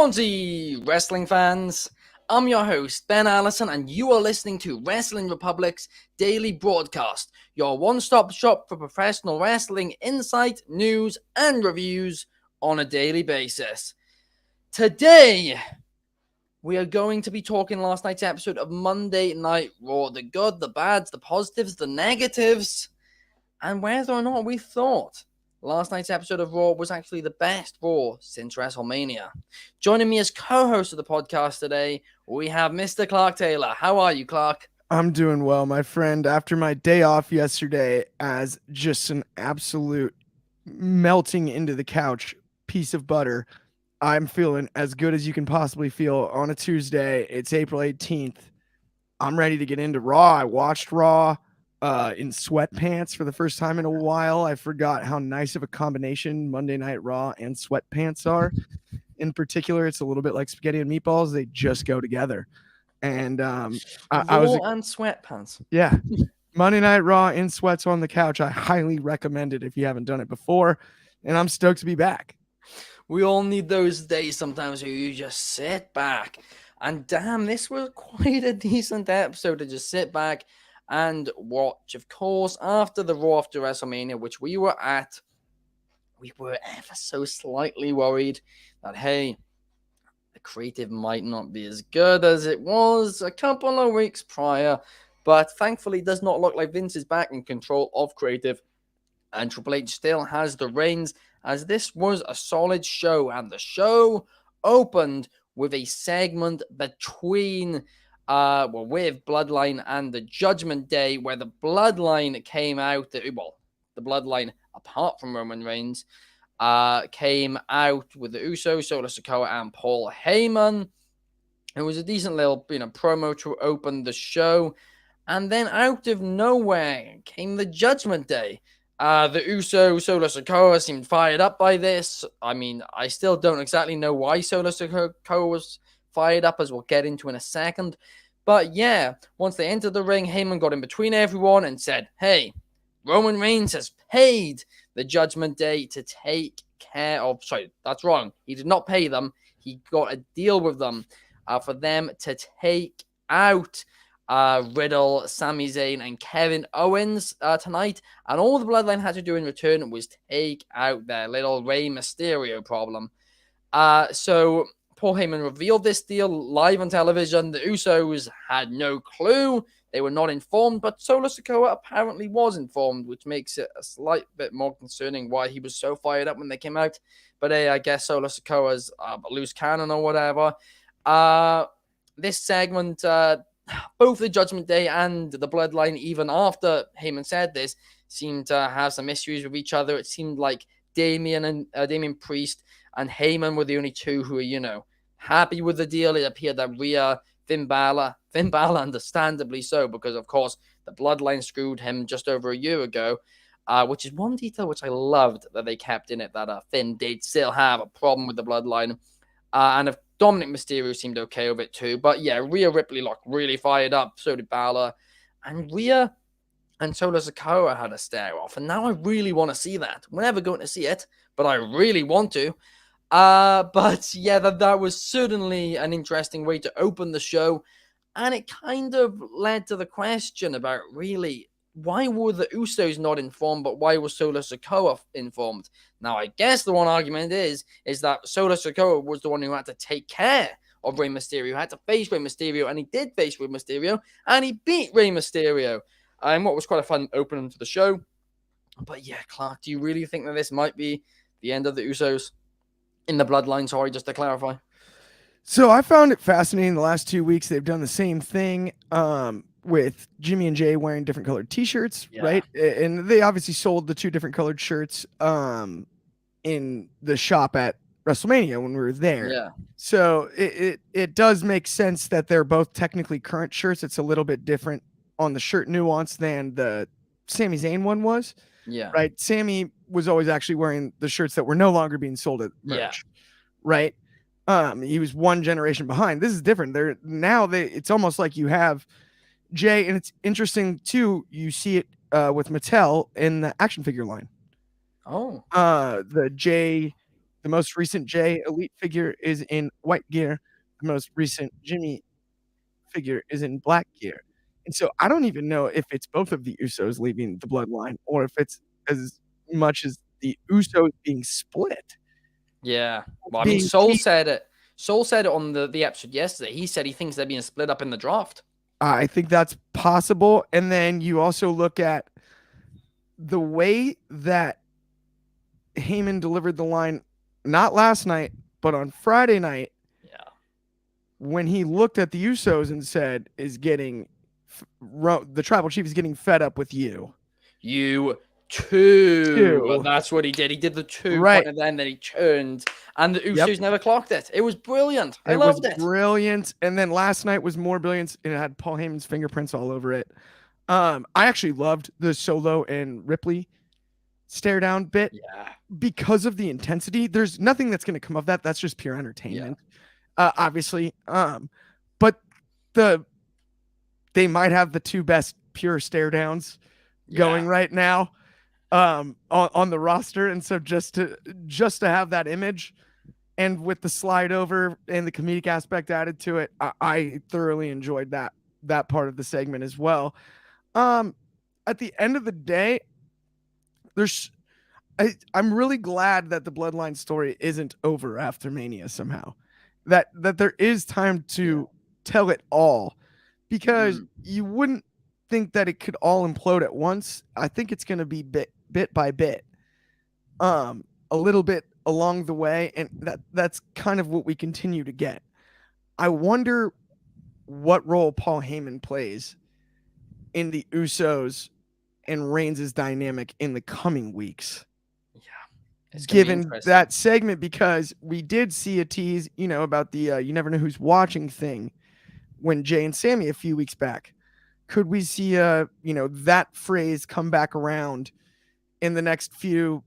Swansea wrestling fans, I'm your host, Ben Allison, and you are listening to Wrestling Republic's daily broadcast, your one-stop shop for professional wrestling insight, news, and reviews on a daily basis. Today, we are going to be talking last night's episode of Monday Night Raw, the good, the bad, the positives, the negatives, and whether or not we thought last night's episode of Raw was actually the best Raw since WrestleMania. Joining me as co-host of the podcast today, we have Mr. Clark Taylor. How are you, Clark? I'm doing well, my friend. After my day off yesterday as just an absolute melting into the couch piece of butter, I'm feeling as good as you can possibly feel on a Tuesday. It's April 18th. I'm ready to get into Raw. I watched Raw in sweatpants for the first time in a while. I forgot how nice of a combination Monday Night Raw and sweatpants are. In particular, it's a little bit like spaghetti and meatballs. They just go together. And I was and sweatpants. Yeah. Monday Night Raw in sweats on the couch. I highly recommend it if you haven't done it before. And I'm stoked to be back. We all need those days sometimes where you just sit back. And damn, this was quite a decent episode to just sit back and watch. Of course, after the Raw after WrestleMania, which we were at, we were ever so slightly worried that, hey, the creative might not be as good as it was a couple of weeks prior. But thankfully, it does not look like Vince is back in control of creative. And Triple H still has the reins, as this was a solid show. And the show opened with a segment between with Bloodline and the Judgment Day, where the Bloodline came out. The Bloodline, apart from Roman Reigns, came out with the Usos, Solo Sikoa, and Paul Heyman. It was a decent little, promo to open the show. And then out of nowhere came the Judgment Day. The Usos, Solo Sikoa seemed fired up by this. I mean, I still don't exactly know why Solo Sikoa was fired up, as we'll get into in a second. But yeah, once they entered the ring, Heyman got in between everyone and said, hey, Roman Reigns has paid the Judgment Day to take care of... Sorry, that's wrong. He did not pay them. He got a deal with them for them to take out Riddle, Sami Zayn, and Kevin Owens tonight. And all the Bloodline had to do in return was take out their little Rey Mysterio problem. So Paul Heyman revealed this deal live on television. The Usos had no clue. They were not informed, but Solo Sikoa apparently was informed, which makes it a slight bit more concerning why he was so fired up when they came out. But hey, I guess Solo Sikoa's a loose cannon or whatever. This segment, both the Judgment Day and the Bloodline, even after Heyman said this, seemed to have some issues with each other. It seemed like Damian Priest and Heyman were the only two who were, happy with the deal. It appeared that Rhea, Finn Balor, understandably so, because of course the Bloodline screwed him just over a year ago, which is one detail which I loved that they kept in it, that Finn did still have a problem with the Bloodline. And if Dominic Mysterio seemed okay with it too. But yeah, Rhea Ripley looked really fired up. So did Balor. And Rhea and Solo Sikoa had a stare off. And now I really want to see that. We're never going to see it, but I really want to. But yeah, that was certainly an interesting way to open the show. And it kind of led to the question about really, why were the Usos not informed, but why was Solo Sikoa informed? Now, I guess the one argument is that Solo Sikoa was the one who had to take care of Rey Mysterio, had to face Rey Mysterio, and he did face Rey Mysterio, and he beat Rey Mysterio. And what was quite a fun opening to the show. But yeah, Clark, do you really think that this might be the end of the Usos in the Bloodline? Sorry, just to clarify. So I found it fascinating. The last 2 weeks, they've done the same thing with Jimmy and Jay wearing different colored T-shirts, right? And they obviously sold the 2 different colored shirts in the shop at WrestleMania when we were there. Yeah. So it does make sense that they're both technically current shirts. It's a little bit different on the shirt nuance than the Sami Zayn one was. Yeah. Right. Sami was always actually wearing the shirts that were no longer being sold at merch. Yeah. Right. He was one generation behind. This is different. It's almost like you have Jay, and it's interesting too. You see it with Mattel in the action figure line. Oh. The Jay The most recent Jay Elite figure is in white gear. The most recent Jimmy figure is in black gear. And so I don't even know if it's both of the Usos leaving the bloodline or if it's as much as the Usos being split. Yeah. Well, I mean, Being Soul teased. said it. Soul said it on the episode yesterday. He said he thinks they're being split up in the draft. I think that's possible. And then you also look at the way that Heyman delivered the line, not last night, but on Friday night, Yeah. when he looked at the Usos and said, the tribal chief is getting fed up with you. You too. Two. That's what he did. He did the two Right. point and then he turned, and the Usos Yep. never clocked it. It was brilliant. I It was loved it. brilliant. And then last night was more brilliant. It had Paul Heyman's fingerprints all over it. I actually loved the Solo and Ripley stare down bit Yeah. because of the intensity. There's nothing that's going to come of that. That's just pure entertainment. Obviously. But they might have the two best pure stare downs going right now on the roster. And so just to have that image and with the slide over and the comedic aspect added to it, I thoroughly enjoyed that part of the segment as well. At the end of the day, I'm really glad that the bloodline story isn't over after Mania somehow. That there is time to tell it all, because you wouldn't think that it could all implode at once. I think it's going to be bit by bit, a little bit along the way, and that's kind of what we continue to get. I wonder what role Paul Heyman plays in the Usos and Reigns' dynamic in the coming weeks. Yeah. Given that segment, because we did see a tease, about the you never know who's watching thing when Jay and Sammy a few weeks back. Could we see that phrase come back around in the next few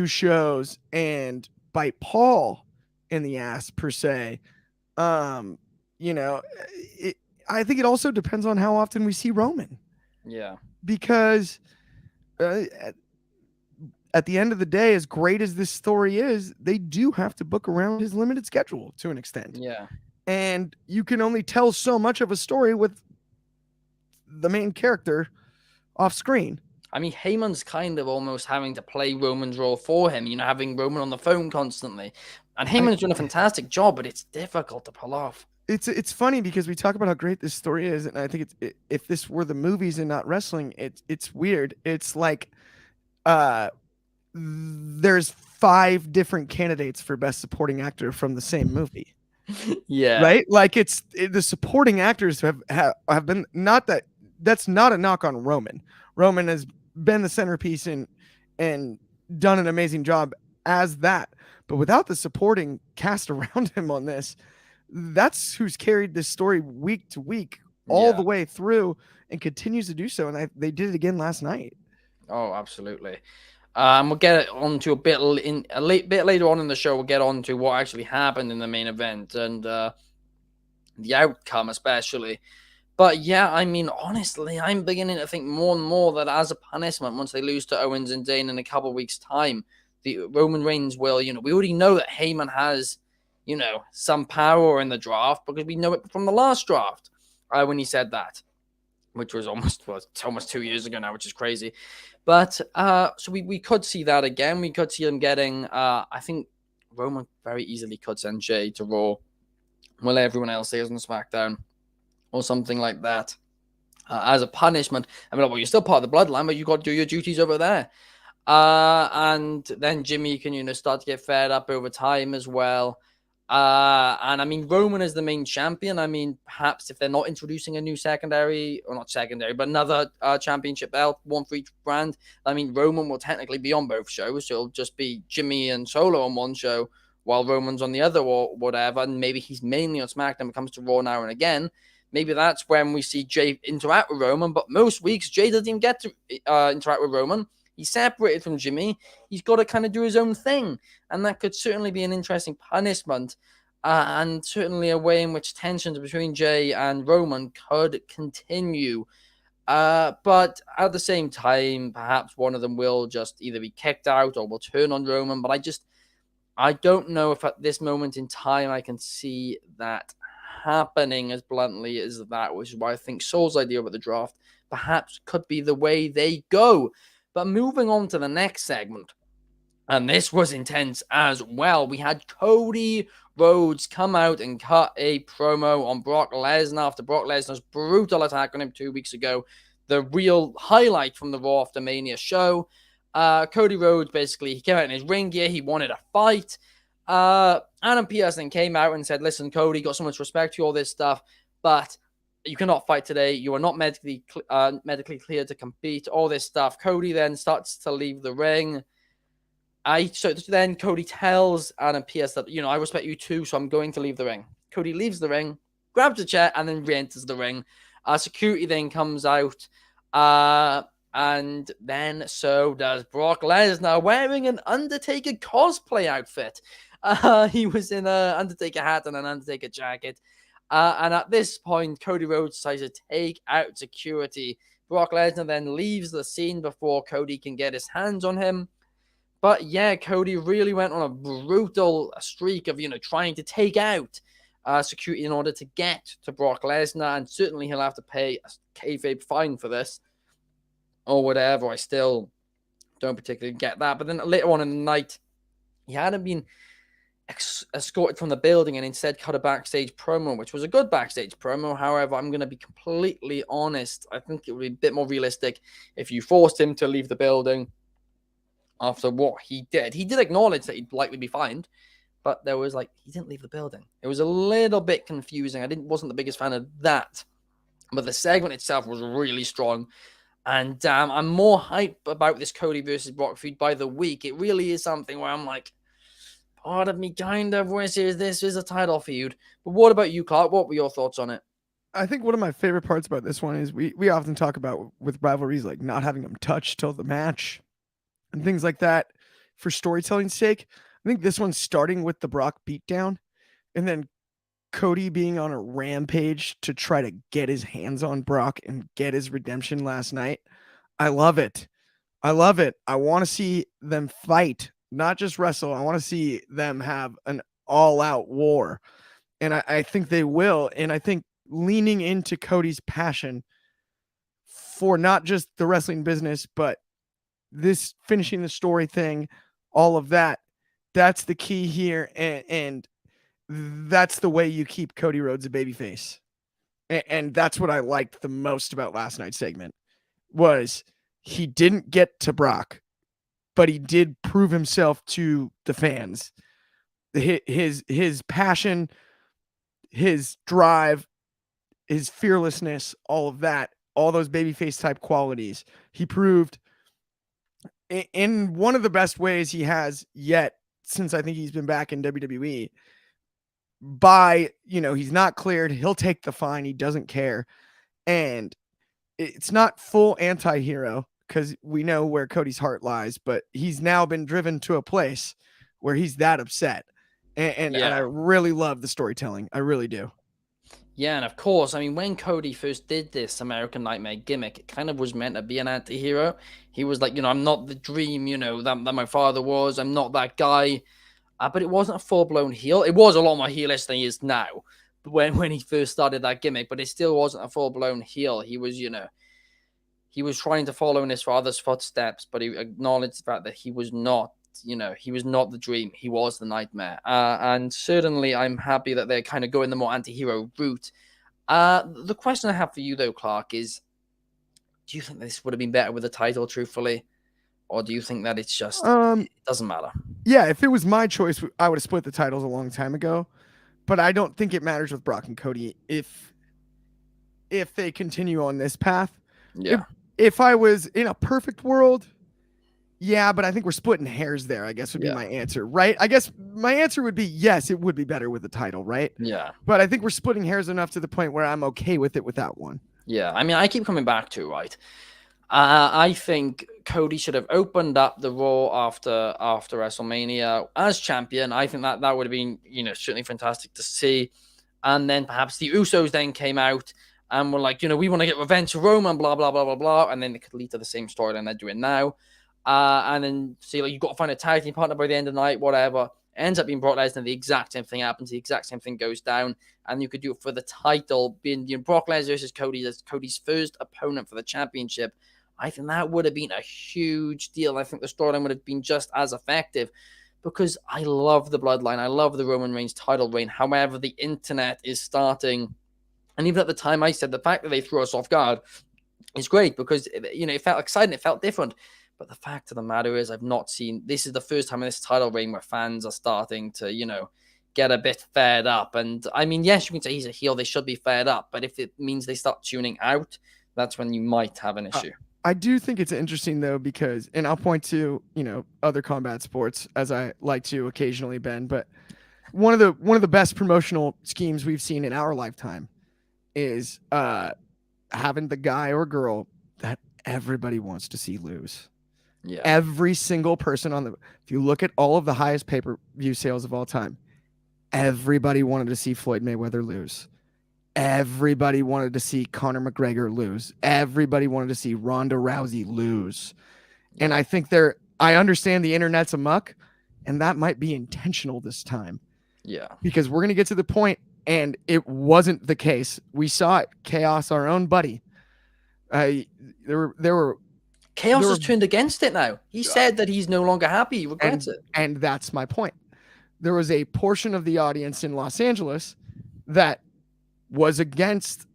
shows and bite Paul in the ass per se? I think it also depends on how often we see Roman. Yeah. Because at the end of the day, as great as this story is, they do have to book around his limited schedule to an extent. Yeah. And you can only tell so much of a story with the main character off screen. I mean, Heyman's kind of almost having to play Roman's role for him, having Roman on the phone constantly. And Heyman's doing a fantastic job, but it's difficult to pull off. It's funny because we talk about how great this story is, and I think if this were the movies and not wrestling, it's weird. It's like there's 5 different candidates for best supporting actor from the same movie. Yeah. Right? Like the supporting actors have been, not that's not a knock on Roman. Roman has been the centerpiece and done an amazing job as that. But without the supporting cast around him on this, that's who's carried this story week to week all the way through and continues to do so. And they did it again last night. Oh, absolutely. We'll get on to a bit later on in the show. We'll get on to what actually happened in the main event and the outcome, especially. But yeah, I mean, honestly, I'm beginning to think more and more that as a punishment, once they lose to Owens and Dane in a couple of weeks' time, the Roman Reigns will, we already know that Heyman has, some power in the draft because we know it from the last draft when he said that, which was almost 2 years ago now, which is crazy. But so we could see that again. We could see him getting, I think Roman very easily could send Jay to Raw while everyone else stays on SmackDown or something like that as a punishment. I mean, well, you're still part of the bloodline, but you've got to do your duties over there. And then Jimmy can, start to get fed up over time as well. And I mean, Roman is the main champion. I mean, perhaps if they're not introducing a new secondary, or not secondary, but another championship belt, one for each brand, I mean, Roman will technically be on both shows. So it'll just be Jimmy and Solo on one show while Roman's on the other or whatever. And maybe he's mainly on SmackDown when it comes to Raw now and again. Maybe that's when we see Jay interact with Roman. But most weeks, Jay doesn't even get to interact with Roman. He's separated from Jimmy. He's got to kind of do his own thing. And that could certainly be an interesting punishment. And certainly a way in which tensions between Jay and Roman could continue. But at the same time, perhaps one of them will just either be kicked out or will turn on Roman. But I don't know if at this moment in time I can see that happening as bluntly as that, which is why I think Soul's idea about the draft perhaps could be the way they go. But moving on to the next segment, and this was intense as well. We had Cody Rhodes come out and cut a promo on Brock Lesnar after Brock Lesnar's brutal attack on him 2 weeks ago. The real highlight from the Raw after Mania show. Cody Rhodes basically, he came out in his ring gear. He wanted a fight. Adam Pearce then came out and said, listen, Cody, got so much respect for all this stuff, but you cannot fight today. You are not medically cleared to compete. All this stuff. Cody then starts to leave the ring. So then Cody tells Adam Pearce that, I respect you too, so I'm going to leave the ring. Cody leaves the ring, grabs a chair, and then re-enters the ring. Security then comes out, and then so does Brock Lesnar wearing an Undertaker cosplay outfit. He was in an Undertaker hat and an Undertaker jacket. And at this point, Cody Rhodes decides to take out security. Brock Lesnar then leaves the scene before Cody can get his hands on him. But yeah, Cody really went on a brutal streak of, trying to take out security in order to get to Brock Lesnar. And certainly he'll have to pay a kayfabe fine for this or whatever. I still don't particularly get that. But then later on in the night, he hadn't been escorted from the building and instead cut a backstage promo, which was a good backstage promo. However, I'm going to be completely honest. I think it would be a bit more realistic if you forced him to leave the building after what he did. He did acknowledge that he'd likely be fined, but there was he didn't leave the building. It was a little bit confusing. I wasn't the biggest fan of that, but the segment itself was really strong. And I'm more hype about this Cody versus Brock feud by the week. It really is something where I'm like, part of me kind of wishes this is a title feud. But what about you, Clark? What were your thoughts on it? I think one of my favorite parts about this one is we often talk about with rivalries not having them touch till the match and things like that for storytelling's sake. I think this one's starting with the Brock beatdown and then Cody being on a rampage to try to get his hands on Brock and get his redemption last night. I love it. I love it. I want to see them fight, not just wrestle. I want to see them have an all-out war. And I think they will. And I think leaning into Cody's passion for not just the wrestling business, but this finishing the story thing, all of that, that's the key here. And that's the way you keep Cody Rhodes a babyface. And that's what I liked the most about last night's segment was he didn't get to Brock, but he did prove himself to the fans. His passion, his drive, his fearlessness, all of that, all those babyface type qualities, he proved in one of the best ways he has yet since I think he's been back in WWE. By, he's not cleared. He'll take the fine. He doesn't care. And it's not full anti-hero because we know where Cody's heart lies, but he's now been driven to a place where he's that upset. And I really love the storytelling. I really do. Yeah, and of course, when Cody first did this American Nightmare gimmick, it kind of was meant to be an anti-hero. He was like, I'm not the dream, that my father was. I'm not that guy. But it wasn't a full-blown heel. It was a lot more heelish than he is now when he first started that gimmick, but it still wasn't a full-blown heel. He was, he was trying to follow in his father's footsteps, but he acknowledged the fact that he was not, he was not the dream. He was the nightmare. And certainly I'm happy that they're kind of going the more anti-hero route. The question I have for you, though, Clark, is do you think this would have been better with the title, truthfully? Or do you think that it's just, it doesn't matter? Yeah, if it was my choice, I would have split the titles a long time ago. But I don't think it matters with Brock and Cody if they continue on this path. Yeah. If I was in a perfect world, yeah, but I think we're splitting hairs there, I guess would be my answer, right? I guess my answer would be yes, it would be better with the title, right? Yeah. But I think we're splitting hairs enough to the point where I'm okay with it without one. Yeah, I keep coming back to, right? I think Cody should have opened up the Raw after WrestleMania as champion. I think that would have been, certainly fantastic to see. And then perhaps the Usos then came out and were like, we want to get revenge for Roman, blah, blah, blah, blah, blah. And then it could lead to the same storyline they're doing now. And then see, you've got to find a tag team partner by the end of the night, whatever. ends up being Brock Lesnar. The exact same thing happens. The exact same thing goes down. And you could do it for the title, being Brock Lesnar versus Cody as Cody's first opponent for the championship. I think that would have been a huge deal. I think the storyline would have been just as effective because I love the bloodline. I love the Roman Reigns title reign. However, the internet is starting. And even at the time I said the fact that they threw us off guard is great because, it felt exciting. It felt different. But the fact of the matter is I've not seen, this is the first time in this title reign where fans are starting to, get a bit fed up. And I mean, yes, you can say he's a heel. They should be fed up. But if it means they start tuning out, that's when you might have an issue. I do think it's interesting though, because, and I'll point to, other combat sports as I like to occasionally, Ben, but one of the best promotional schemes we've seen in our lifetime is having the guy or girl that everybody wants to see lose. Yeah. Every single person if you look at all of the highest pay-per-view sales of all time, everybody wanted to see Floyd Mayweather lose. Everybody wanted to see Conor McGregor lose. Everybody wanted to see Ronda Rousey lose. Yeah. And I think I understand the internet's amok, and that might be intentional this time. Yeah. Because we're going to get to the point, and it wasn't the case. We saw it. Chaos, our own buddy. There were Chaos has turned against it now. He said that he's no longer happy. He regrets it. And that's my point. There was a portion of the audience in Los Angeles that was against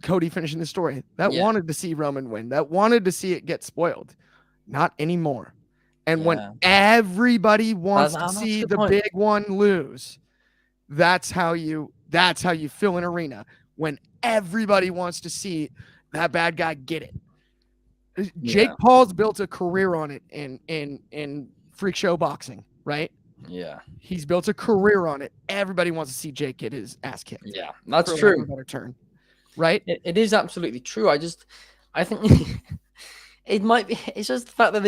Cody finishing the story, that wanted to see Roman win, that wanted to see it get spoiled. Not anymore. And when everybody wants to see the big one lose, that's how you fill an arena. When everybody wants to see that bad guy get it. Jake Paul's built a career on it in freak show boxing, right? Yeah. He's built a career on it. Everybody wants to see Jake get his ass kicked. Yeah, that's true. Better turn, right? It is absolutely true. I think it might be. It's just the fact that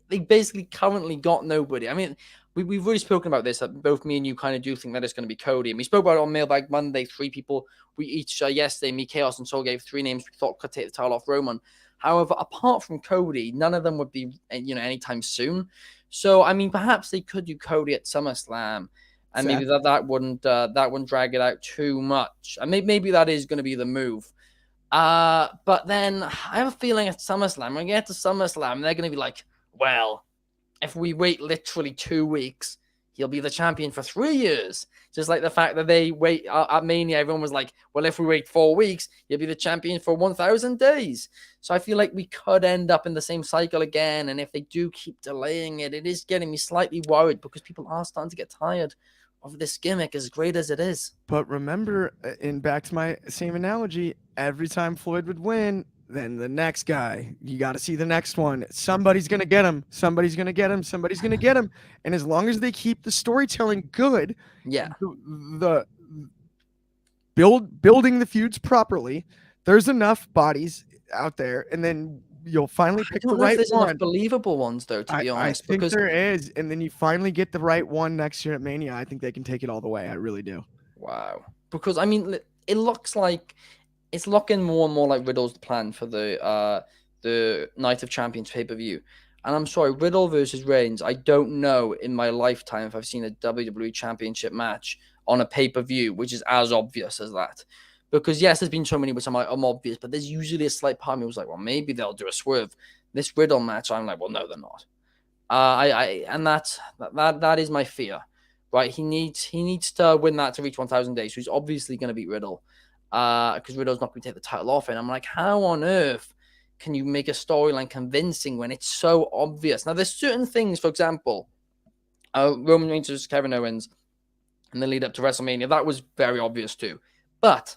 they basically currently got nobody. I mean, we've really spoken about this. Both me and you kind of do think that it's going to be Cody, and we spoke about it on Mailbag Monday. 3 people we each yesterday, me, Chaos, and Soul gave 3 names we thought could take the title off Roman. However, apart from Cody, none of them would be anytime soon. So I mean, perhaps they could do Cody at SummerSlam, and maybe that wouldn't drag it out too much. And maybe that is going to be the move. But then I have a feeling at SummerSlam, when we get to SummerSlam, they're going to be like, well, if we wait literally 2 weeks, he'll be the champion for 3 years. Just like the fact that they wait at Mania, everyone was like, well, if we wait 4 weeks, he'll be the champion for 1,000 days. So I feel like we could end up in the same cycle again. And if they do keep delaying it, it is getting me slightly worried because people are starting to get tired of this gimmick, as great as it is. But remember, back to my same analogy, every time Floyd would win, then the next guy, you got to see the next one. Somebody's going to get him. Somebody's going to get him. Somebody's going to get him. And as long as they keep the storytelling good, the building the feuds properly, there's enough bodies out there, and then you'll finally pick the right one. Believable ones, though, to be honest. I think there is, and then you finally get the right one next year at Mania. I think they can take it all the way. I really do. Wow. Because I mean, it looks like it's looking more and more like Riddle's plan for the Night of Champions pay-per-view. And I'm sorry, Riddle versus Reigns, I don't know in my lifetime if I've seen a WWE Championship match on a pay-per-view, which is as obvious as that. Because, yes, there's been so many which I'm like, I'm obvious, but there's usually a slight part of me who's like, well, maybe they'll do a swerve. This Riddle match, I'm like, well, no, they're not. And that is my fear, right? He needs to win that to reach 1,000 days. So he's obviously going to beat Riddle. Because Riddle's not going to take the title off. And I'm like, how on earth can you make a storyline convincing when it's so obvious? Now, there's certain things, for example, Roman Reigns versus Kevin Owens in the lead up to WrestleMania. That was very obvious too. But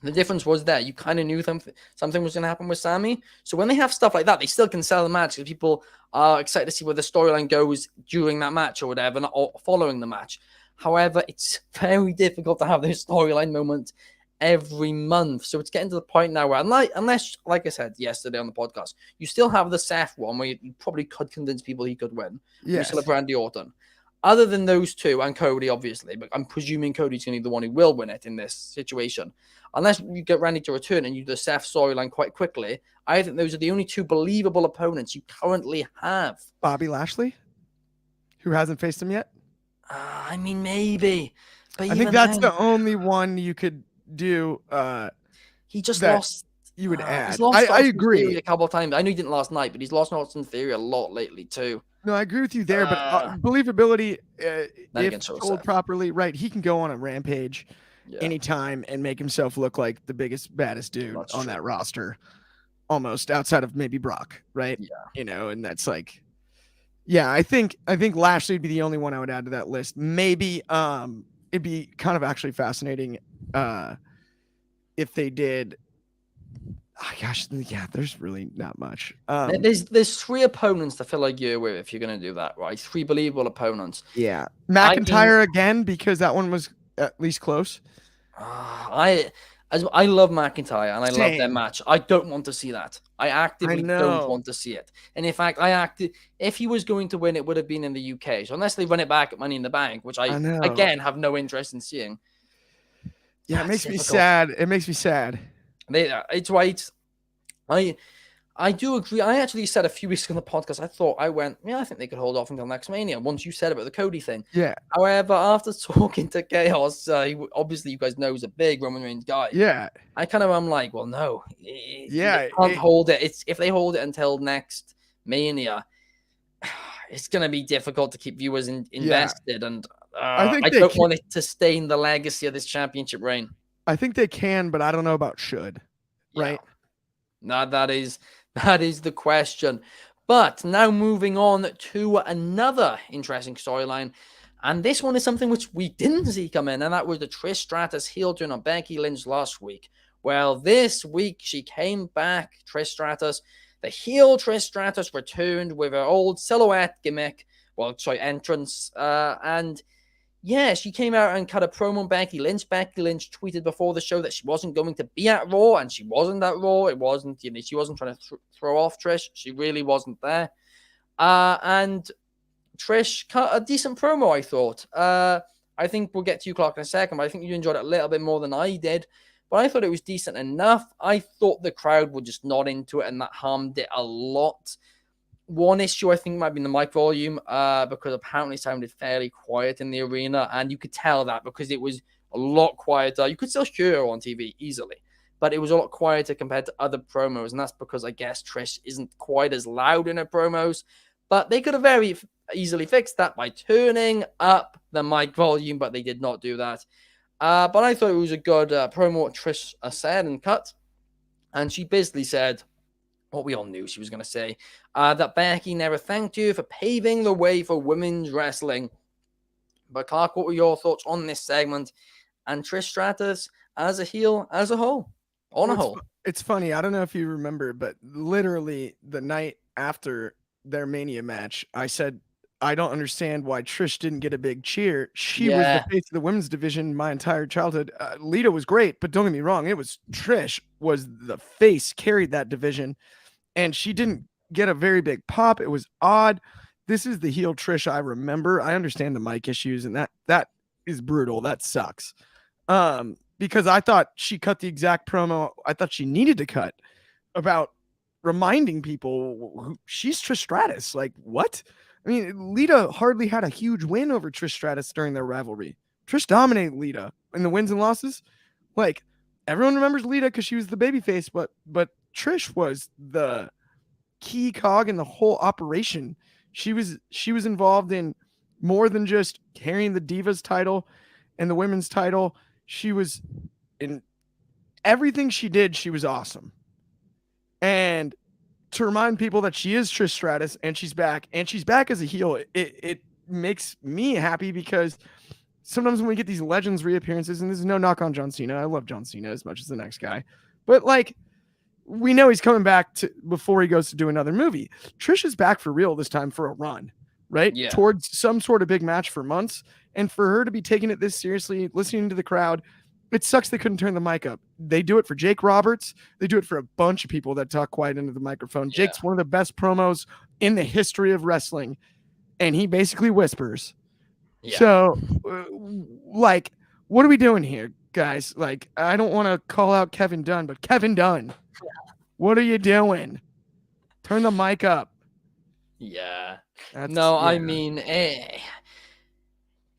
the difference was there. You kind of knew something was going to happen with Sami. So when they have stuff like that, they still can sell the match because people are excited to see where the storyline goes during that match or whatever, or following the match. However, it's very difficult to have those storyline moments every month. So it's getting to the point now where, unless, like I said yesterday on the podcast, you still have the Seth one where you probably could convince people he could win. Yes. You still have Randy Orton. Other than those two, and Cody, obviously, but I'm presuming Cody's going to be the one who will win it in this situation. Unless you get Randy to return and you do the Seth storyline quite quickly, I think those are the only two believable opponents you currently have. Bobby Lashley? who hasn't faced him yet? I mean, maybe, but I think even that's then, the only one you could do he just that lost. you would He's add. lost I Austin Theory agree. a couple of times. I know he didn't last night, but he's lost Austin Theory a lot lately too. No, I agree with you there, but Uh, believability, then if again, so told sad. properly, right, he can go on a rampage Yeah, anytime and make himself look like the biggest, baddest dude that's on true. that roster, almost outside of maybe Brock, right? Yeah. And that's like, yeah, I think Lashley would be the only one I would add to that list. Maybe it'd be kind of actually fascinating uh if they did. Oh, gosh, yeah, there's really not much. There's three opponents to fill a year with if you're gonna do that, right? Three believable opponents. Yeah, I mean, McIntyre again because that one was at least close. I I love McIntyre and I love their Same. match. I don't want to see that. I I actively don't know. want to see it. And in fact, if he was going to win, it would have been in the UK. So unless they run it back at Money in the Bank, which I I know. again have no interest in seeing, Yeah, it it's makes me difficult. sad. It makes me sad. It's right. I I do agree. I actually said a few weeks ago on the podcast, I think they could hold off until next Mania. Once you said about the Cody thing. Yeah. However, after talking to Chaos, obviously you guys know he's a big Roman Reigns guy. Yeah. I'm like, well, no, they Yeah. can't hold it. It's if they hold it until next Mania, it's gonna be difficult to keep viewers Yeah. invested, and I think I they don't can. want it to stain the legacy of this championship reign. I think they can, but I don't know about should. Yeah, Right. no, that is the question. But now moving on to another interesting storyline. And this one is something which we didn't see come in, and that was the Trish Stratus heel turn on Becky Lynch last week. Well, this week she came back, Trish Stratus. The heel Trish Stratus returned with her old silhouette gimmick, entrance. And yeah, she came out and cut a promo on Becky Lynch. Becky Lynch tweeted before the show that she wasn't going to be at Raw, and she wasn't at Raw. It wasn't, she wasn't trying to throw off Trish. She really wasn't there. And Trish cut a decent promo, I thought. I think we'll get to you, Clark, in a second, but I think you enjoyed it a little bit more than I did. But I thought it was decent enough. I thought the crowd were just not into it, and that harmed it a lot. One issue I think might be the mic volume, because apparently it sounded fairly quiet in the arena, and you could tell that because it was a lot quieter. You could still hear her on TV easily, but it was a lot quieter compared to other promos, and that's because I guess Trish isn't quite as loud in her promos. But they could have very easily fixed that by turning up the mic volume, but they did not do that. But I thought it was a good promo what Trish said and cut, and she basically said what we all knew she was going to say, that Becky never thanked you for paving the way for women's wrestling. But Clark, what were your thoughts on this segment and Trish Stratus as a heel, as a whole, on a Well, whole? it's funny. I don't know if you remember, but literally the night after their Mania match, I said, I don't understand why Trish didn't get a big cheer. She was the Yeah, face of the women's division my entire childhood. Lita was great, but don't get me wrong. It was Trish was the face, carried that division, and she didn't get a very big pop. It was odd. This is the heel Trish I remember. I understand the mic issues, and that is brutal. That sucks. Because I thought she cut the exact promo I thought she needed to cut about reminding people she's Trish Stratus. Like, what? I mean, Lita hardly had a huge win over Trish Stratus during their rivalry. Trish dominated Lita in the wins and losses. Like, everyone remembers Lita because she was the babyface, but Trish was the key cog in the whole operation. She was involved in more than just carrying the Divas title and the women's title. She was in everything she did, she was awesome. And to remind people that she is Trish Stratus and she's back as a heel, it makes me happy because sometimes when we get these legends reappearances, and this is no knock on John Cena, I love John Cena as much as the next guy, but like we know he's coming back to before he goes to do another movie. Trish is back for real this time for a run, right? yeah, Towards some sort of big match for months. And for her to be taking it this seriously, listening to the crowd, it sucks they couldn't turn the mic up. They do it for Jake Roberts. They do it for a bunch of people that talk quiet into the microphone. yeah, Jake's one of the best promos in the history of wrestling, and he basically whispers. yeah. So, like, what are we doing here, guys? Like, I don't want to call out Kevin Dunn, but Kevin Dunn, what are you doing? Turn the mic up. Yeah. That's No, yeah. I mean,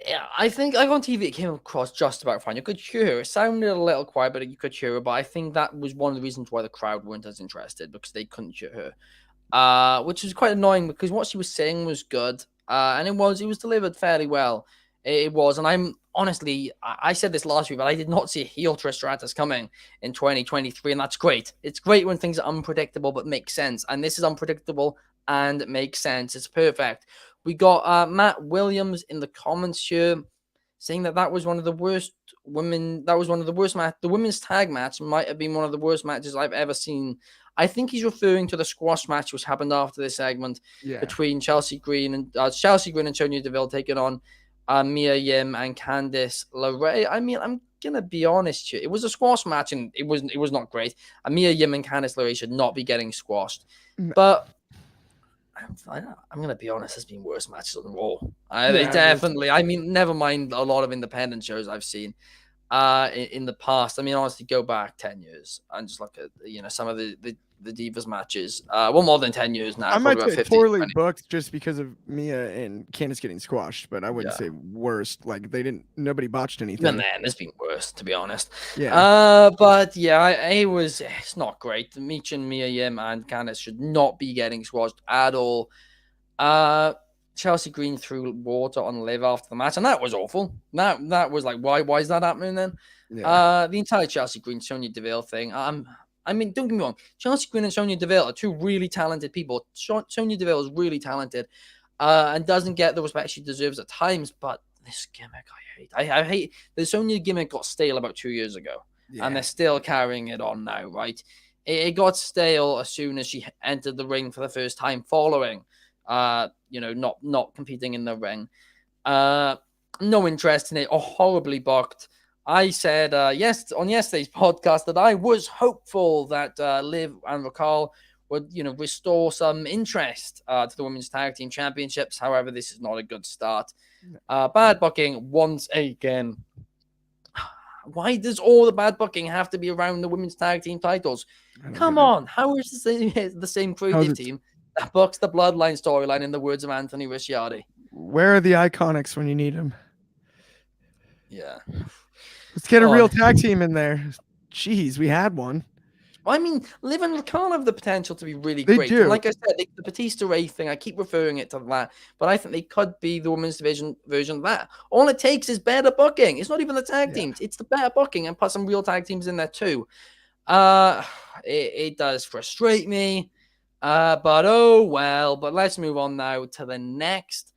yeah, I think like on TV it came across just about fine. You could hear it sounded a little quiet, but you could hear it. But I think that was one of the reasons why the crowd weren't as interested because they couldn't hear her. Which was quite annoying because what she was saying was good, and it was delivered fairly well. It was, and I'm honestly, I said this last week, but I did not see a heel Trish Stratus coming in 2023, and that's great. It's great when things are unpredictable but make sense, and this is unpredictable and makes sense. It's perfect. We got Matt Williams in the comments here saying that was one of the worst women. That was one of the worst match. The women's tag match might have been one of the worst matches I've ever seen. I think he's referring to the squash match which happened after this segment Yeah. between Chelsea Green and Sonya Deville taking on Mia Yim and Candice LeRae. I mean, I'm gonna be honest here. It was a squash match and it was not great. And Mia Yim and Candice LeRae should not be getting squashed. Mm, But I'm gonna be honest. There's been worse matches on Raw. They Yeah, there's definitely. I mean, never mind a lot of independent shows I've seen in the past. I mean, honestly, go back 10 years and just look at some of the Divas matches. Well, more than 10 years now, I might probably about say 15, poorly 20. booked just because of Mia and Candice getting squashed, but I wouldn't Yeah. say worst. Like nobody botched Even anything. then, there's been worse, to be honest. Yeah. But yeah, it's not great. Meech and Mia Yim and Candice should not be getting squashed at all. Uh, Chelsea Green threw water on Liv after the match, and that was awful. That was like, why is that happening then? Yeah. The entire Chelsea Green Sonya Deville thing. I mean, don't get me wrong. Chelsea Green and Sonya Deville are two really talented people. Sonya Deville is really talented, and doesn't get the respect she deserves at times. But this gimmick, I hate. I hate the Sonya gimmick got stale about 2 years ago, and Yeah. they're still carrying it on now. Right? It got stale as soon as she entered the ring for the first time, following not competing in the ring. No interest in it or horribly booked. I said on yesterday's podcast that I was hopeful that Liv and Raquel would restore some interest to the women's tag team championships. However, this is not a good start. Bad booking once again. Why does all the bad booking have to be around the women's tag team titles? I don't Come get it. on, how is the same How's creative it? team that books the Bloodline storyline in the words of Anthony Ricciardi? Where are the Iconics when you need them? Yeah. Let's get a Oh, real tag team in there. Jeez, we had one. I mean, Liv and Raquel have the potential to be really They great. do. And like I said, the Batista Ray thing, I keep referring it to that, but I think they could be the women's division version of that. All it takes is better booking. It's not even the tag Yeah. teams, it's the better booking and put some real tag teams in there too. It does frustrate me. But oh well. But let's move on now to the next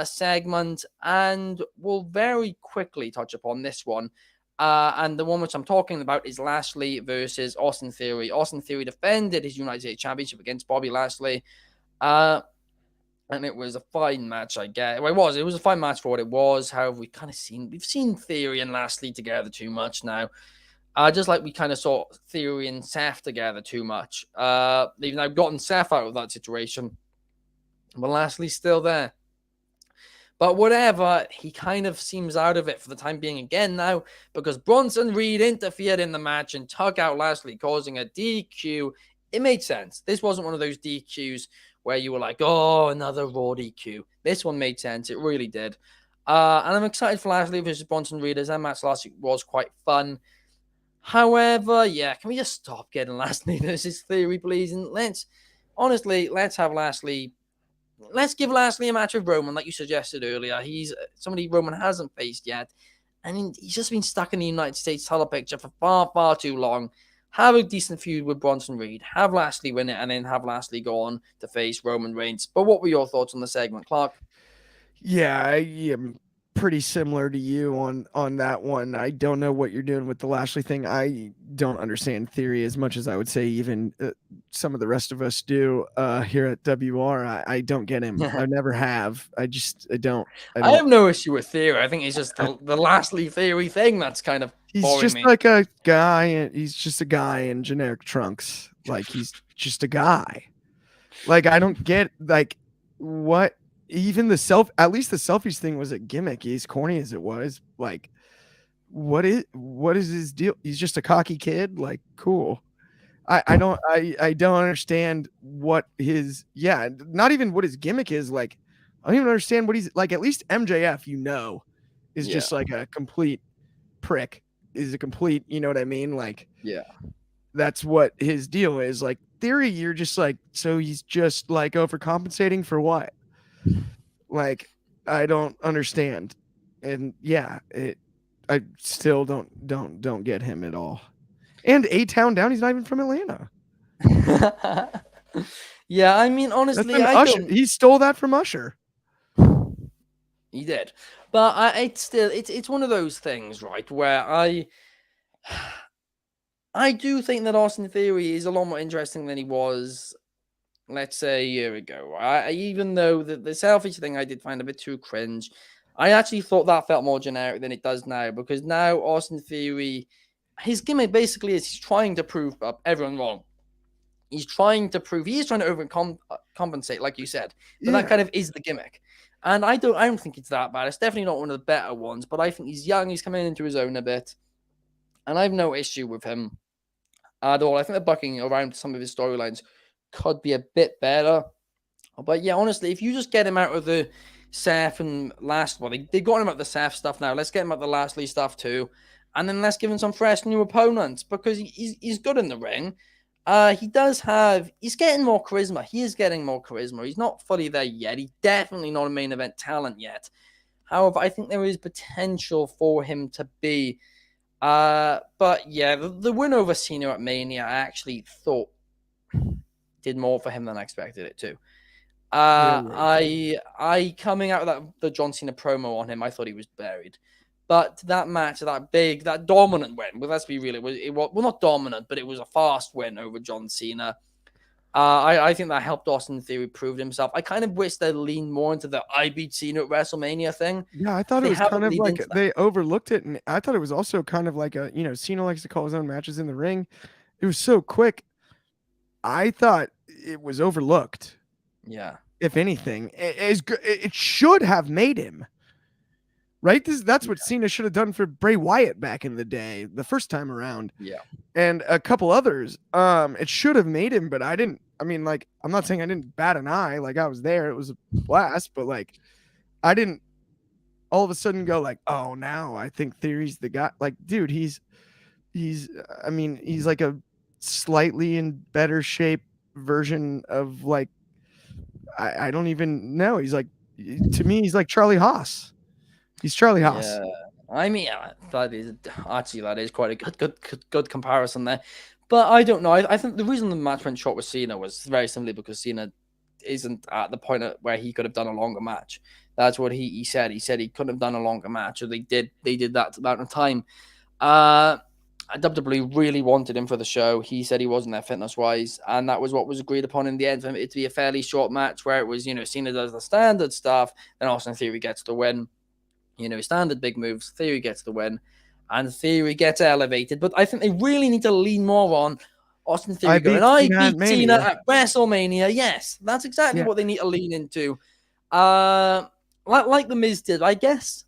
segment, and we'll very quickly touch upon this one. And the one which I'm talking about is Lashley versus Austin Theory. Austin Theory defended his United States Championship against Bobby Lashley. And it was a fine match, I guess. Well, it was a fine match for what it was. However, we've seen Theory and Lashley together too much now. Just like we kind of saw Theory and Seth together too much. They've now gotten Seth out of that situation. But Lashley's still there. But whatever, he kind of seems out of it for the time being again now because Bronson Reed interfered in the match and took out Lashley, causing a DQ. It made sense. This wasn't one of those DQs where you were like, oh, another Raw DQ. This one made sense. It really did. And I'm excited for Lashley versus Bronson Reed, as that match last week was quite fun. However, yeah, can we just stop getting Lashley versus Theory, please? And let's have Lashley. Let's give Lashley a match with Roman, like you suggested earlier. He's somebody Roman hasn't faced yet. I mean, he's just been stuck in the United States title picture for far, far too long. Have a decent feud with Bronson Reed. Have Lashley win it, and then have Lashley go on to face Roman Reigns. But what were your thoughts on the segment, Clark? Yeah, I am pretty similar to you on that one. I don't know what you're doing with the Lashley thing. I don't understand Theory as much as I would say even some of the rest of us do here at WR. I don't get him. I never have. I don't. I have no issue with Theory. I think it's just the Lashley Theory thing that's kind of He's boring just me. like a guy, and he's just a guy in generic trunks. Like he's just a guy. Like I don't get like what even at least the selfies thing was a gimmick, as corny as it was. Like what is his deal? He's just a cocky kid. Like cool. I don't understand what his not even what his gimmick is. Like, I don't even understand what he's like. At least MJF, is Yeah, just like a complete prick. Is a complete, you know what I mean? Like, yeah. that's what his deal is. Like, Theory, you're just like, so he's just like overcompensating for what? Like, I don't understand. And I still don't get him at all. And A Town Down, he's not even from Atlanta. Yeah, I mean, That's honestly, an I Usher. don't. He stole that from Usher. He did, but it's still it's one of those things, right? Where I do think that Austin Theory is a lot more interesting than he was, let's say, a year ago. Even though the selfish thing I did find a bit too cringe, I actually thought that felt more generic than it does now, because now Austin Theory, his gimmick basically is he's trying to prove everyone wrong. He's trying to prove he is trying to overcompensate, like you said, but that Yeah. kind of is the gimmick. And I don't think it's that bad. It's definitely not one of the better ones, but I think he's young. He's coming into his own a bit, and I have no issue with him at all. I think the bucking around some of his storylines could be a bit better. But yeah, honestly, if you just get him out of the Seth and last, well, they got him out of the Seth stuff now. Let's get him out of the Lashley stuff too. And then let's give him some fresh new opponents, because he's good in the ring. He's getting more charisma. He is getting more charisma. He's not fully there yet. He's definitely not a main event talent yet. However, I think there is potential for him to be. But yeah, the win over Cena at Mania, I actually thought did more for him than I expected it to. Really? I coming out of the John Cena promo on him, I thought he was buried. But that match, that dominant win, well, let's be real, it was well, not dominant, but it was a fast win over John Cena. I think that helped Austin Theory prove himself. I kind of wish they'd lean more into the I beat Cena at WrestleMania thing. Yeah, I thought it They was kind haven't of leaned like into that. they overlooked it, and I thought it was also kind of like Cena likes to call his own matches in the ring. It was so quick. I thought it was overlooked. Yeah, If anything, it should have made him right. That's what Cena should have done for Bray Wyatt back in the day, the first time around, yeah, and a couple others. It should have made him, but I didn't. I mean, like, I'm not saying I didn't bat an eye. Like, I was there. It was a blast, but like, I didn't all of a sudden go like, oh, now I think Theory's the guy. Like, dude, he's. I mean, he's like a slightly in better shape version of like I don't even know. He's like to me, he's like Charlie Haas. He's Charlie Haas. yeah. I mean, that is quite a good comparison there. But I don't know. I think the reason the match went short with Cena was very simply because Cena isn't at the point where he could have done a longer match. That's what he said. He said he couldn't have done a longer match, or they did that amount of time. Uh, WWE really wanted him for the show. He said he wasn't there fitness wise, and that was what was agreed upon in the end for it to be a fairly short match where it was, Cena does the standard stuff, then Austin Theory gets the win. Standard big moves. Theory gets the win, and Theory gets elevated. But I think they really need to lean more on Austin I Theory going, beat I Cena at beat Cena Mania. at WrestleMania. Yes, that's exactly Yeah. what they need to lean into. Like the Miz did, I guess.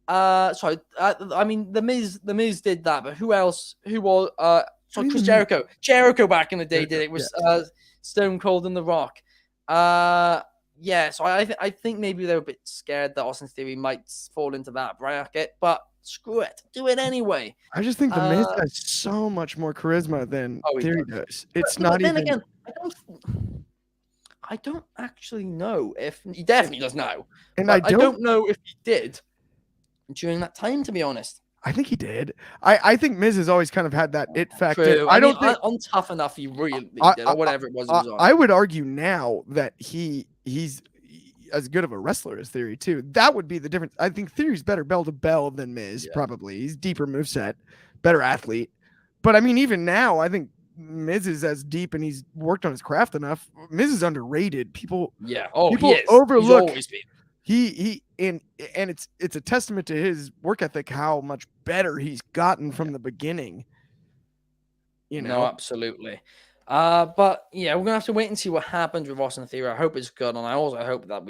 I mean, the Miz did that, but who else? Who was? I mean, Chris Jericho. Jericho back in the day did Jericho, it. yeah. Was Stone Cold and The Rock. Yeah. So I think maybe they're a bit scared that Austin Theory might fall into that bracket, but screw it, do it anyway. I just think the Miz Uh, has so much more charisma than oh, he Theory does. does. It's But not then even. again, I don't actually know if he definitely does now, And I but I don't. don't know if he did during that time, to be honest. I think he did. I think Miz has always kind of had that it factor. True. I I mean, don't think. on Tough Enough, he really I did, I, or whatever it was he I was on. I would argue now that he's as good of a wrestler as Theory too. That would be the difference. I think Theory's better bell to bell than Miz. Yeah. Probably he's deeper moveset, better athlete. But I mean, even now, I think Miz is as deep and he's worked on his craft enough. Miz is underrated. People Yeah. Oh, he people is. He's overlook always been. he and it's a testament to his work ethic how much better he's gotten from the beginning. No, absolutely. But yeah, we're gonna have to wait and see what happens with Austin Theory. I hope it's good, and I also hope that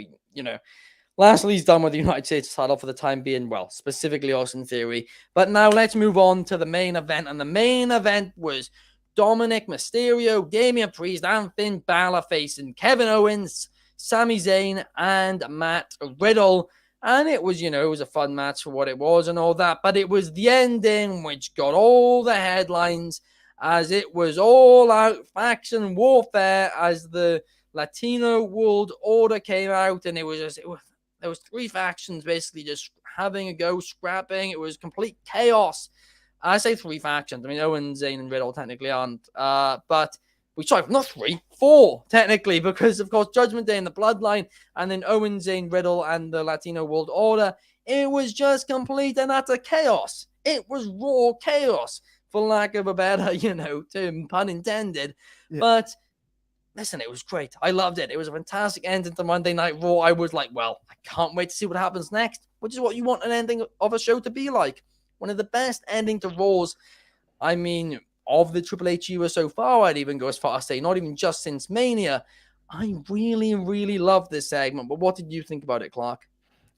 Lashley's done with the United States title for the time being. Well, specifically Austin Theory. But now let's move on to the main event, and the main event was Dominic Mysterio, Damian Priest, and Finn Balor facing Kevin Owens, Sami Zayn, and Matt Riddle. And it was, it was a fun match for what it was and all that. But it was the ending which got all the headlines, as it was all out faction warfare as the Latino World Order came out. And there was three factions basically just having a go, scrapping. It was complete chaos. I say three factions. I mean, Owen, Zayn, and Riddle technically aren't. But we sorry, not three, four technically, because of course Judgment Day and the Bloodline, and then Owen, Zayn, Riddle, and the Latino World Order. It was just complete and utter chaos. It was raw chaos, for lack of a better, term, pun intended. Yeah. But listen, it was great. I loved it. It was a fantastic ending to Monday Night Raw. I was like, well, I can't wait to see what happens next, which is what you want an ending of a show to be like. One of the best ending to Raws, I mean, of the Triple H era so far. I'd even go as far as say, not even just since Mania. I really, really love this segment. But what did you think about it, Clark?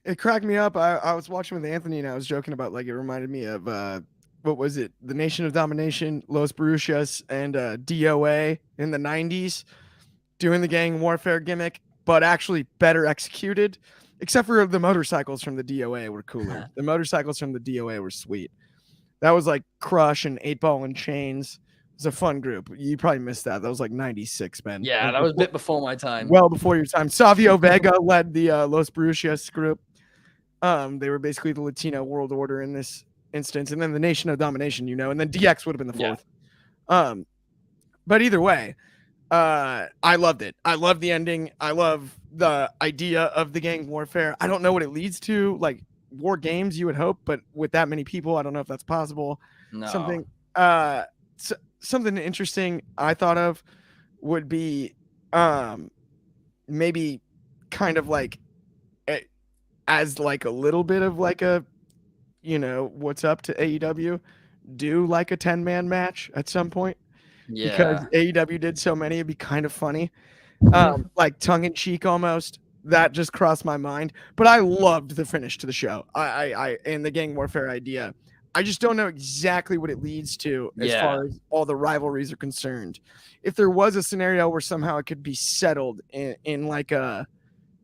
It cracked me up. I was watching with Anthony, and I was joking about, like, it reminded me of, what was it? The Nation of Domination, Los Brujas, and DOA in the 90s, doing the gang warfare gimmick, but actually better executed. Except for the motorcycles from the DOA were cooler. The motorcycles from the DOA were sweet. That was like Crush and 8 Ball and Chains. It was a fun group. You probably missed that. That was like 96, Ben. Yeah, that was a bit before my time. Well before your time. Savio Vega led the Los Brujas group. They were basically the Latino world order in this instance. And then the Nation of Domination, and then DX would have been the fourth. Yeah. But either way, I loved it. I love the ending. I love the idea of the gang warfare. I don't know what it leads to, like war games, you would hope, but with that many people, I don't know if that's possible. No. Something interesting I thought of would be maybe kind of like as like a little bit of like a what's up to AEW, do like a 10-man match at some point. Yeah. Because AEW did so many, it'd be kind of funny. Like tongue-in-cheek almost. That just crossed my mind. But I loved the finish to the show. I and the gang warfare idea. I just don't know exactly what it leads to as far as all the rivalries are concerned. If there was a scenario where somehow it could be settled in like an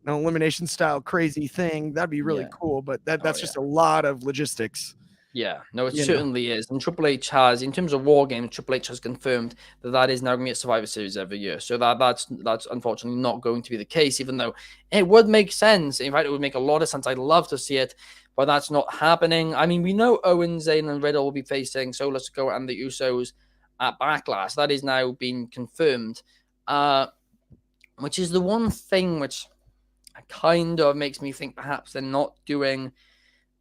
elimination style crazy thing, that'd be really cool. But that's just a lot of logistics. Yeah, no, it certainly is. And Triple H has, in terms of War Games, Triple H has confirmed that is now going to be a Survivor Series every year. So that's unfortunately not going to be the case, even though it would make sense. In fact, it would make a lot of sense. I'd love to see it, but that's not happening. I mean, we know Owen, Zayn, and Riddle will be facing Solo Sikoa and the Usos at Backlash. That is now being confirmed, which is the one thing which kind of makes me think perhaps they're not doing...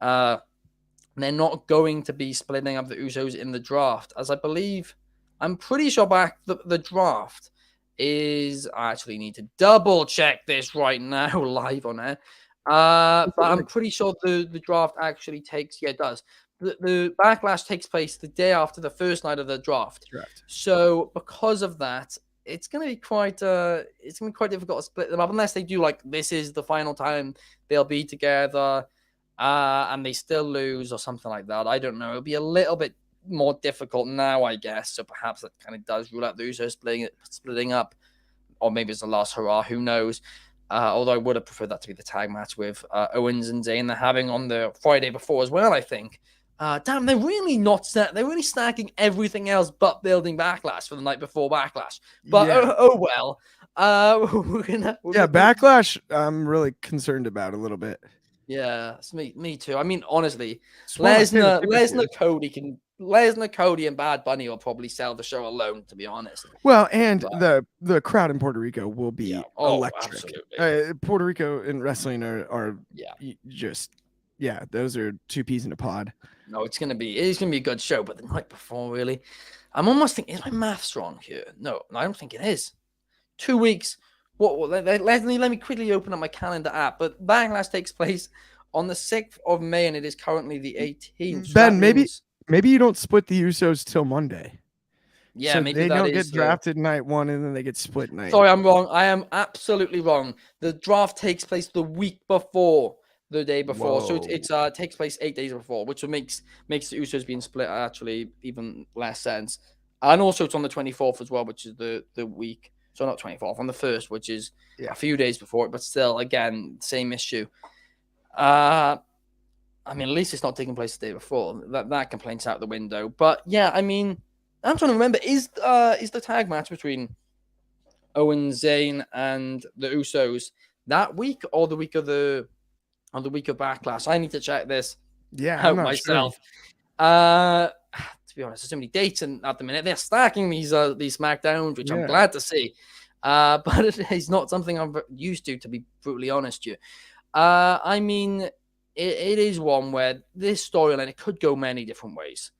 they're not going to be splitting up the Usos in the draft, as I believe, I'm pretty sure the draft is, I actually need to double check this right now live on air. But I'm pretty sure the draft actually takes, it does. The Backlash takes place the day after the first night of the draft. So because of that, it's going to be quite difficult to split them up unless they do like, this is the final time they'll be together. And they still lose or something like that. I don't know. It'll be a little bit more difficult now, I guess. So perhaps that kind of does rule out the Usos splitting up. Or maybe it's the last hurrah. Who knows? Although I would have preferred that to be the tag match with Owens and Zayn they're having on the Friday before as well, I think. Damn, they're really they're really snacking everything else but building Backlash for the night before Backlash. But well. Backlash I'm really concerned about a little bit. Yeah, it's me too. I mean, honestly, Lesnar, Cody, and Bad Bunny will probably sell the show alone, to be honest. Well, and the crowd in Puerto Rico will be electric. Puerto Rico and wrestling are just those are two peas in a pod. No, it's gonna be a good show. But the night before, really, I'm almost thinking, is my math wrong here? No, I don't think it is. 2 weeks. Let me quickly open up my calendar app. But Backlash takes place on the 6th of May, and it is currently the 18th. Ben, maybe you don't split the Usos till Monday. Yeah, so maybe they don't get drafted night one, and then they get split night. Sorry, I'm wrong. I am absolutely wrong. The draft takes place the week before the day before, so it takes place 8 days before, which makes the Usos being split actually even less sense. And also it's on the 24th as well, which is the week. So not 24th, on the 1st, which is Yeah. a few days before it, but still, again, same issue. I mean, at least it's not taking place the day before. That complaint's out the window. But yeah, I mean, I'm trying to remember, is the tag match between Owen, Zayn, and the Usos that week or the week of Backlash? I need to check this Yeah, I'm out not sure. myself. To be honest, there's so many dates at the minute. They're stacking these SmackDowns, which I'm Yeah. glad to see. But it's not something I'm used to be brutally honest with you. I mean, it is one where this storyline, it could go many different ways.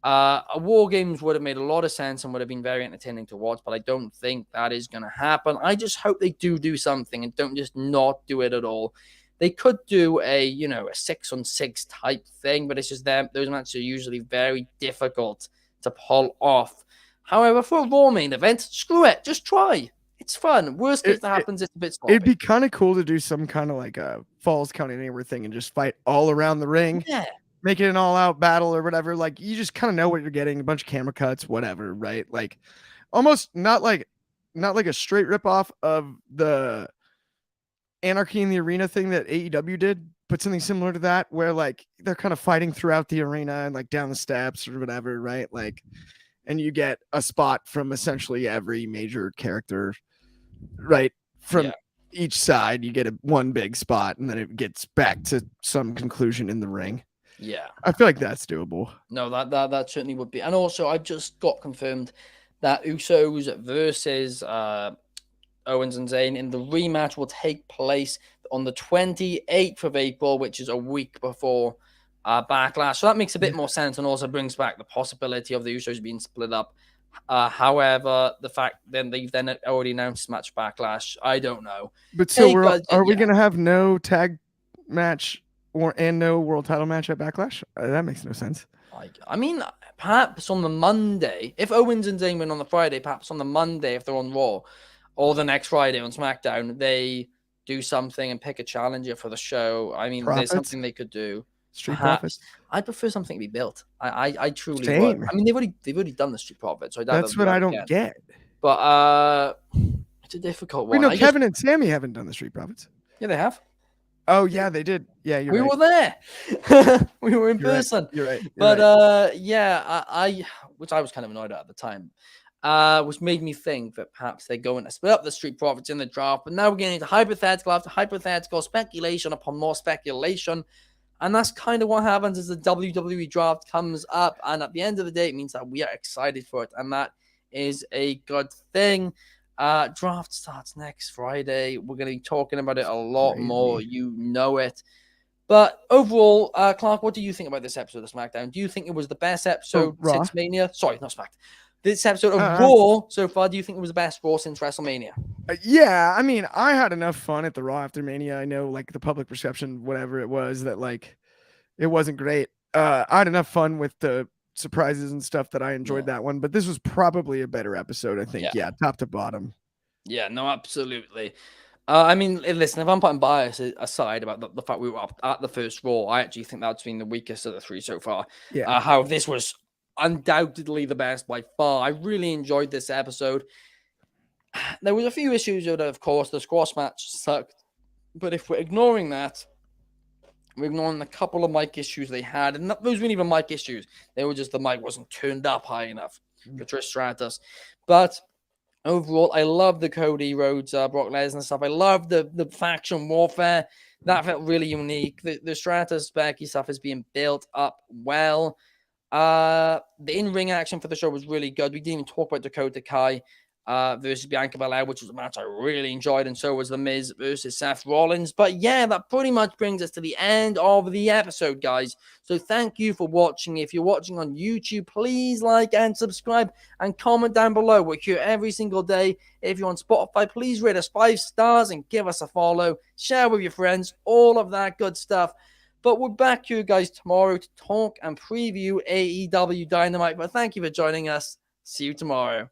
A War Games would have made a lot of sense and would have been very entertaining to watch, but I don't think that is going to happen. I just hope they do something and don't just not do it at all. They could do a 6-on-6 type thing, but it's just those matches are usually very difficult to pull off. However, for a Raw main event, screw it, just try. It's fun. Worst case that happens, it's a bit sloppy. It'd be kind of cool to do some kind of like a Falls Count Anywhere thing and just fight all around the ring. Yeah. Make it an all-out battle or whatever. Like, you just kind of know what you're getting. A bunch of camera cuts, whatever, right? Like, almost not like a straight ripoff of the Anarchy in the Arena thing that AEW did, but something similar to that, where like they're kind of fighting throughout the arena and like down the steps or whatever, right? Like, and you get a spot from essentially every major character, right? From each side, you get one big spot, and then it gets back to some conclusion in the ring. Yeah, I feel like that's doable. No, that certainly would be. And also, I just got confirmed that Usos versus Owens and Zayn in the rematch will take place on the 28th of April, which is a week before Backlash. So that makes a bit more sense and also brings back the possibility of the Usos being split up. However, the fact then they've already announced match Backlash, I don't know. But so are we going to have no tag match and no world title match at Backlash? That makes no sense. I mean, perhaps on the Monday, if Owens and Zayn win on the Friday, perhaps on the Monday, if they're on Raw, or the next Friday on SmackDown, they do something and pick a challenger for the show. I mean, there's something they could do. Street Profits. I'd prefer something to be built. I truly would. I mean, they've already done the Street Profits, so that's what I don't get. But it's a difficult one. We know Kevin and Sammy haven't done the Street Profits. Yeah, they have. Oh yeah, they did. Yeah, we were there. We were in person. You're right. But yeah, I which I was kind of annoyed at the time. Which made me think that perhaps they're going to split up the Street Profits in the draft. But now we're getting into hypothetical after hypothetical, speculation upon more speculation. And that's kind of what happens as the WWE draft comes up. And at the end of the day, it means that we are excited for it. And that is a good thing. Draft starts next Friday. We're going to be talking about it a lot more. You know it. But overall, Clark, what do you think about this episode of SmackDown? Do you think it was the best episode since Mania? Sorry, not SmackDown. This episode of Raw so far, do you think it was the best Raw since WrestleMania? Yeah, I mean, I had enough fun at the Raw after Mania. I know, like, the public perception, whatever it was, that, like, it wasn't great. I had enough fun with the surprises and stuff that I enjoyed that one. But this was probably a better episode, I think. Yeah, top to bottom. Yeah, no, absolutely. I mean, listen, if I'm putting bias aside about the fact we were up at the first Raw, I actually think that's been the weakest of the three so far. Yeah. How this was undoubtedly the best by far. I really enjoyed this episode. There was a few issues with it, of course. The squash match sucked. But if we're ignoring that, we're ignoring a couple of mic issues they had. And those weren't even mic issues. They were just the mic wasn't turned up high enough for Trish Stratus. But overall, I love the Cody Rhodes, Brock Lesnar stuff. I love the faction warfare. That felt really unique. The Stratus Becky stuff is being built up well. The in-ring action for the show was really good. We didn't even talk about Dakota Kai versus Bianca Belair, which was a match I really enjoyed, and so was The Miz versus Seth Rollins. But yeah, that pretty much brings us to the end of the episode, guys. So thank you for watching. If you're watching on YouTube, please like and subscribe and comment down below. We're here every single day. If you're on Spotify, please rate us 5 stars and give us a follow. Share with your friends, all of that good stuff. But we're back here, guys, tomorrow to talk and preview AEW Dynamite. But thank you for joining us. See you tomorrow.